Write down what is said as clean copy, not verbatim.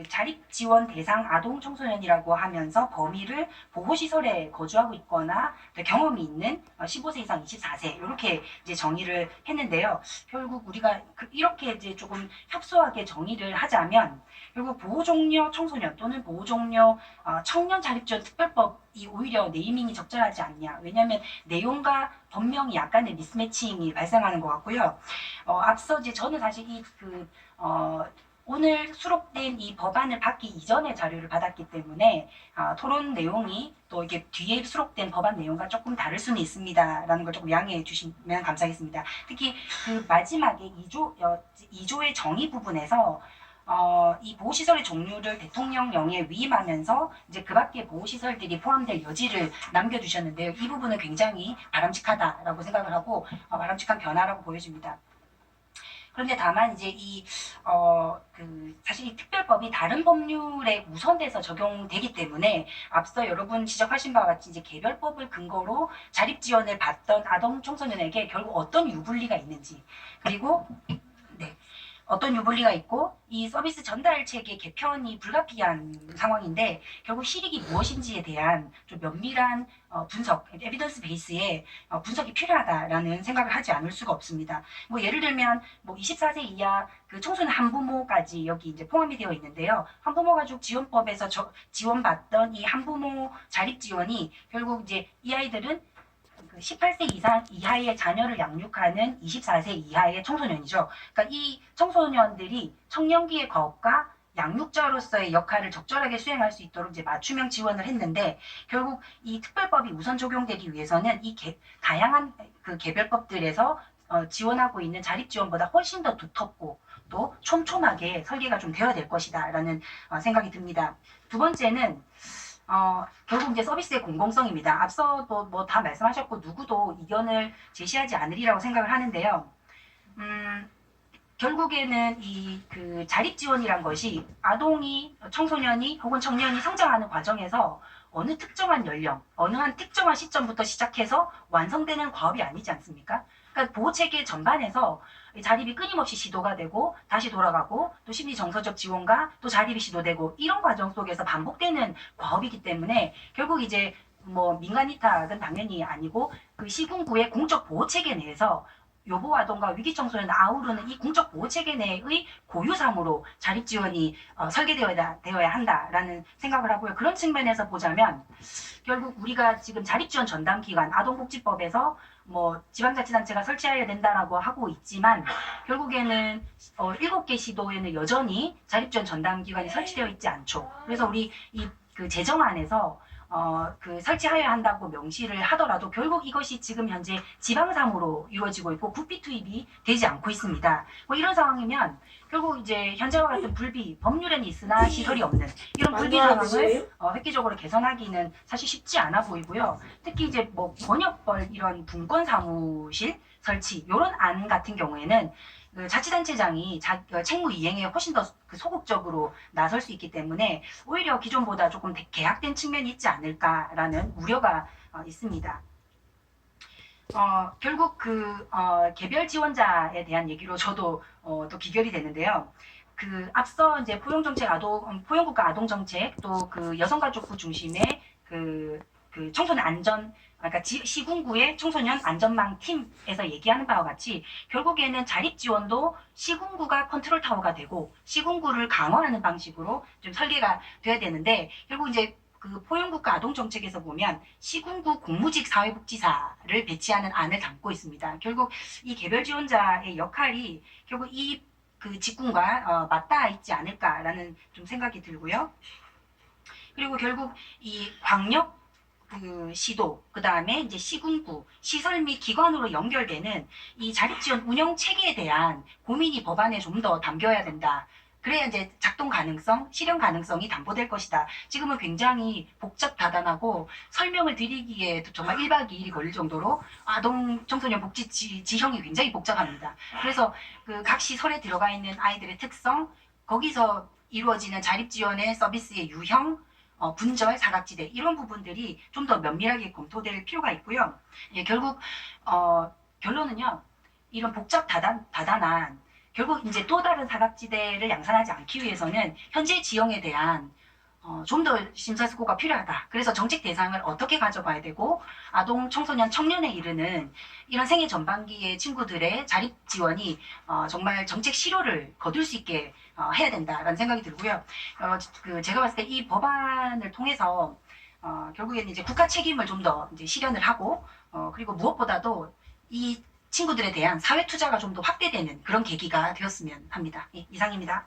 자립 지원 대상 아동 청소년이라고 하면서 범위를 보호시설에 거주하고 있거나 경험이 있는 15세 이상 24세 이렇게 이제 정의를 했는데요. 결국 우리가 이렇게 이제 조금 협소하게 정의를 하자면 결국 보호종료 청소년 또는 보호종료 청년 자립지원 특별법이 오히려 네이밍이 적절하지 않냐. 왜냐하면 내용과 법명이 약간의 미스매칭이 발생하는 것 같고요. 앞서 이제 저는 사실 오늘 수록된 이 법안을 받기 이전에 자료를 받았기 때문에 토론 내용이 또 이게 뒤에 수록된 법안 내용과 조금 다를 수는 있습니다라는 걸 조금 양해해 주시면 감사하겠습니다. 특히 그 마지막에 2조의 정의 부분에서 이 보호시설의 종류를 대통령령에 위임하면서 이제 그 밖에 보호시설들이 포함될 여지를 남겨주셨는데요. 이 부분은 굉장히 바람직하다라고 생각을 하고 바람직한 변화라고 보여집니다. 그런데 다만 이제 사실 이 특별법이 다른 법률에 우선돼서 적용되기 때문에 앞서 여러분 지적하신 바와 같이 이제 개별법을 근거로 자립 지원을 받던 아동 청소년에게 결국 어떤 유불리가 있는지 그리고 어떤 유불리가 있고 이 서비스 전달 체계 개편이 불가피한 상황인데 결국 실익이 무엇인지에 대한 좀 면밀한 분석, 에비던스 베이스의 분석이 필요하다라는 생각을 하지 않을 수가 없습니다. 뭐 예를 들면 뭐 24세 이하 그 청소년 한부모까지 여기 이제 포함이 되어 있는데요. 한부모 가족 지원법에서 지원받던 이 한부모 자립 지원이 결국 이제 이 아이들은 18세 이상 이하의 자녀를 양육하는 24세 이하의 청소년이죠. 그러니까 이 청소년들이 청년기의 과업과 양육자로서의 역할을 적절하게 수행할 수 있도록 이제 맞춤형 지원을 했는데 결국 이 특별법이 우선 적용되기 위해서는 이 다양한 그 개별법들에서 지원하고 있는 자립 지원보다 훨씬 더 두텁고 또 촘촘하게 설계가 좀 되어야 될 것이다 라는 생각이 듭니다. 두 번째는 결국 이제 서비스의 공공성입니다. 앞서도 뭐 다 말씀하셨고 누구도 이견을 제시하지 않으리라고 생각을 하는데요. 결국에는 이 그 자립 지원이란 것이 아동이 청소년이 혹은 청년이 성장하는 과정에서 어느 특정한 연령, 어느 한 특정한 시점부터 시작해서 완성되는 과업이 아니지 않습니까? 그러니까 보호체계 전반에서 자립이 끊임없이 시도가 되고 다시 돌아가고 또 심리 정서적 지원과 또 자립이 시도되고 이런 과정 속에서 반복되는 과업이기 때문에 결국 이제 뭐 민간 위탁은 당연히 아니고 그 시군구의 공적 보호 체계 내에서 요보 아동과 위기 청소년을 아우르는 이 공적 보호 체계 내의 고유사무로 자립 지원이 설계되어야 한다라는 생각을 하고요. 그런 측면에서 보자면 결국 우리가 지금 자립 지원 전담 기관 아동복지법에서 뭐 지방자치단체가 설치해야 된다라고 하고 있지만 결국에는 7개 시도에는 여전히 자립지원 전담기관이 설치되어 있지 않죠. 그래서 우리 그 제정안에서 그 설치하여야 한다고 명시를 하더라도 결국 이것이 지금 현재 지방사무로 이루어지고 있고 구피 투입이 되지 않고 있습니다. 뭐 이런 상황이면 결국 이제 현재와 같은 불비, 법률에는 있으나 시설이 없는 이런 불비 상황을 획기적으로 개선하기는 사실 쉽지 않아 보이고요. 특히 이제 뭐 번역벌 이런 분권 사무실 설치 이런 안 같은 경우에는 그 자치단체장이 책무 이행에 훨씬 더 소극적으로 나설 수 있기 때문에 오히려 기존보다 조금 개약된 측면이 있지 않을까라는 우려가 있습니다. 결국 개별 지원자에 대한 얘기로 저도 또 기결이 되는데요. 그 앞서 이제 포용국가 아동정책 또 그 여성가족부 중심의 그 청소년 안전 그러니까 시군구의 청소년 안전망 팀에서 얘기하는 바와 같이 결국에는 자립 지원도 시군구가 컨트롤 타워가 되고 시군구를 강화하는 방식으로 좀 설계가 돼야 되는데 결국 이제 그 포용국가 아동정책에서 보면 시군구 공무직 사회복지사를 배치하는 안을 담고 있습니다. 결국 이 개별 지원자의 역할이 결국 이 그 직군과 맞닿아 있지 않을까라는 좀 생각이 들고요. 그리고 결국 이 광역 그 시도, 그 다음에 이제 시군구, 시설 및 기관으로 연결되는 이 자립지원 운영 체계에 대한 고민이 법안에 좀 더 담겨야 된다. 그래야 이제 작동 가능성, 실현 가능성이 담보될 것이다. 지금은 굉장히 복잡다단하고 설명을 드리기에 정말 1박 2일이 걸릴 정도로 아동 청소년 복지 지형이 굉장히 복잡합니다. 그래서 그 각 시설에 들어가 있는 아이들의 특성, 거기서 이루어지는 자립지원의 서비스의 유형, 분절, 사각지대 이런 부분들이 좀 더 면밀하게 검토될 필요가 있고요. 예, 결국 결론은요. 이런 복잡다단한 결국 이제 또 다른 사각지대를 양산하지 않기 위해서는 현재 지형에 대한 좀 더 심사숙고가 필요하다. 그래서 정책 대상을 어떻게 가져가야 되고 아동, 청소년, 청년에 이르는 이런 생애 전반기의 친구들의 자립 지원이 정말 정책 실효를 거둘 수 있게 해야 된다라는 생각이 들고요. 제가 봤을 때 이 법안을 통해서 결국에는 이제 국가 책임을 좀 더 이제 실현을 하고 그리고 무엇보다도 이 친구들에 대한 사회 투자가 좀 더 확대되는 그런 계기가 되었으면 합니다. 예, 이상입니다.